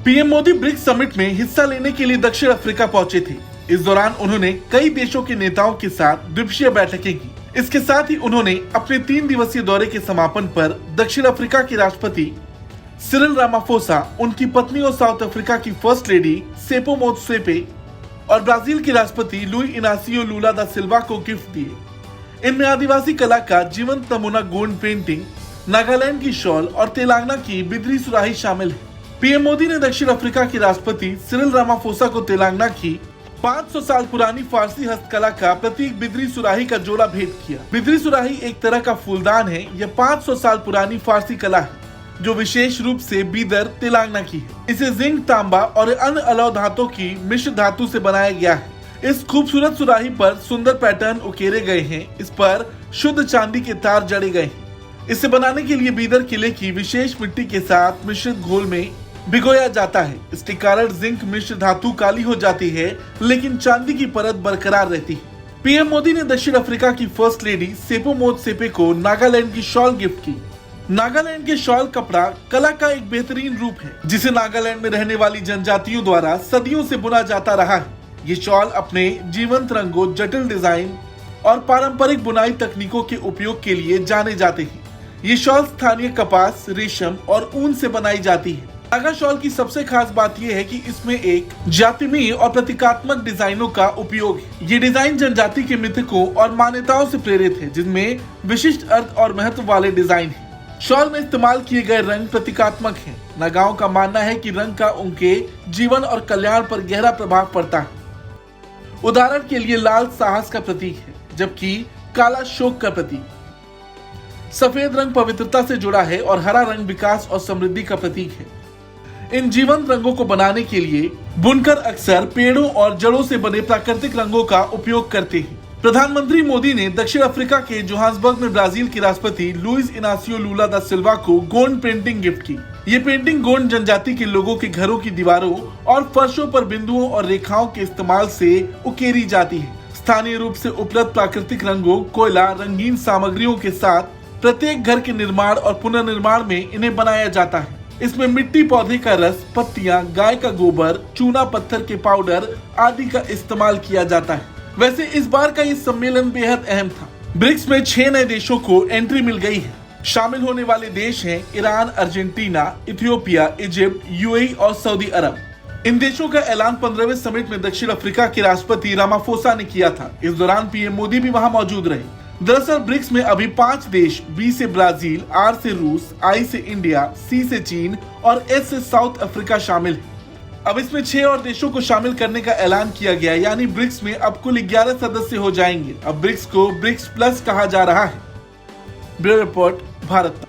PM Modi BRICS summit में हिस्सा लेने के लिए दक्षिण अफ्रीका पहुंचे थे। इस दौरान उन्होंने कई देशों के नेताओं के साथ द्विपक्षीय बैठकें की। इसके साथ ही उन्होंने अपने 3 दिवसीय दौरे के समापन पर दक्षिण अफ्रीका के राष्ट्रपति सिरिल रामाफोसा, उनकी पत्नी और साउथ अफ्रीका की फर्स्ट लेडी सेपो मोत्सेपे और ब्राजील के राष्ट्रपति लुई इनासियो लूला दा सिल्वा को गिफ्ट दिए। इनमें आदिवासी कला का जीवंत नमूना गोंड पेंटिंग, नागालैंड की शॉल और तेलंगाना की बिदरी सुराही शामिल है। पीएम मोदी ने दक्षिण अफ्रीका के राष्ट्रपति सिरिल रामाफोसा को तेलंगाना की 500 साल पुरानी फारसी हस्तकला का प्रतीक बिदरी सुराही का जोड़ा भेंट किया। बिदरी सुराही एक तरह का फूलदान है। यह 500 साल पुरानी फारसी कला है जो विशेष रूप से बीदर तेलंगाना की है। इसे जिंक, तांबा और अन्य अलौह धातु की मिश्र धातु से बनाया गया है। इस खूबसूरत सुराही पर सुंदर पैटर्न उकेरे गए हैं। इस पर शुद्ध चांदी के तार जड़े गए हैं। इसे बनाने के लिए बीदर किले की विशेष मिट्टी के साथ मिश्रित घोल में भिगोया जाता है। इसके कारण जिंक मिश्र धातु काली हो जाती है, लेकिन चांदी की परत बरकरार रहती है। पीएम मोदी ने दक्षिण अफ्रीका की फर्स्ट लेडी सेपो मोत्सेपे को नागालैंड की शॉल गिफ्ट की। नागालैंड के शॉल कपड़ा कला का एक बेहतरीन रूप है, जिसे नागालैंड में रहने वाली जनजातियों द्वारा सदियों से बुना जाता रहा है। ये शॉल अपने जीवंत रंगों, जटिल डिजाइन और पारंपरिक बुनाई तकनीकों के उपयोग के लिए जाने जाते हैं। ये शॉल स्थानीय कपास, रेशम और ऊन से बनाई जाती है। नागा शॉल की सबसे खास बात यह है कि इसमें एक जातिमय और प्रतीकात्मक डिजाइनों का उपयोग है। ये डिजाइन जनजाति के मिथकों और मान्यताओं से प्रेरित है, जिनमें विशिष्ट अर्थ और महत्व वाले डिजाइन है। शॉल में इस्तेमाल किए गए रंग प्रतीकात्मक हैं। नागाओं का मानना है कि रंग का उनके जीवन और कल्याण पर गहरा प्रभाव पड़ता है। उदाहरण के लिए लाल साहस का प्रतीक है, जबकि काला शोक का प्रतीक। सफेद रंग पवित्रता से जुड़ा है और हरा रंग विकास और समृद्धि का प्रतीक है। इन जीवंत रंगों को बनाने के लिए बुनकर अक्सर पेड़ों और जड़ों से बने प्राकृतिक रंगों का उपयोग करते हैं। प्रधानमंत्री मोदी ने दक्षिण अफ्रीका के जोहान्सबर्ग में ब्राजील के राष्ट्रपति लुइस इनासियो लूला दा सिल्वा को गोंड पेंटिंग गिफ्ट की। ये पेंटिंग गोंड जनजाति के लोगों के घरों की दीवारों और फर्शों पर बिंदुओं और रेखाओं के इस्तेमाल से उकेरी जाती है। स्थानीय रूप से उपलब्ध प्राकृतिक रंगों, कोयला, रंगीन सामग्रियों के साथ प्रत्येक घर के निर्माण और पुनर्निर्माण में इन्हें बनाया जाता है। इसमें मिट्टी, पौधे का रस, पत्तियां, गाय का गोबर, चूना पत्थर के पाउडर आदि का इस्तेमाल किया जाता है। वैसे इस बार का ये सम्मेलन बेहद अहम था। ब्रिक्स में 6 नए देशों को एंट्री मिल गई है। शामिल होने वाले देश हैं Iran, Argentina, Ethiopia, Egypt, UAE और सऊदी अरब। इन देशों का ऐलान 15वें समिट में दक्षिण अफ्रीका के राष्ट्रपति रामाफोसा ने किया था। इस दौरान पीएम मोदी भी वहां मौजूद रहे। दरअसल ब्रिक्स में अभी 5 देश बी से ब्राजील, आर से रूस, आई से इंडिया, सी से चीन और एस से साउथ अफ्रीका शामिल है। अब इसमें 6 और देशों को शामिल करने का ऐलान किया गया, यानी ब्रिक्स में अब कुल 11 सदस्य हो जाएंगे। अब ब्रिक्स को ब्रिक्स प्लस कहा जा रहा है। Bureau report, Bharat.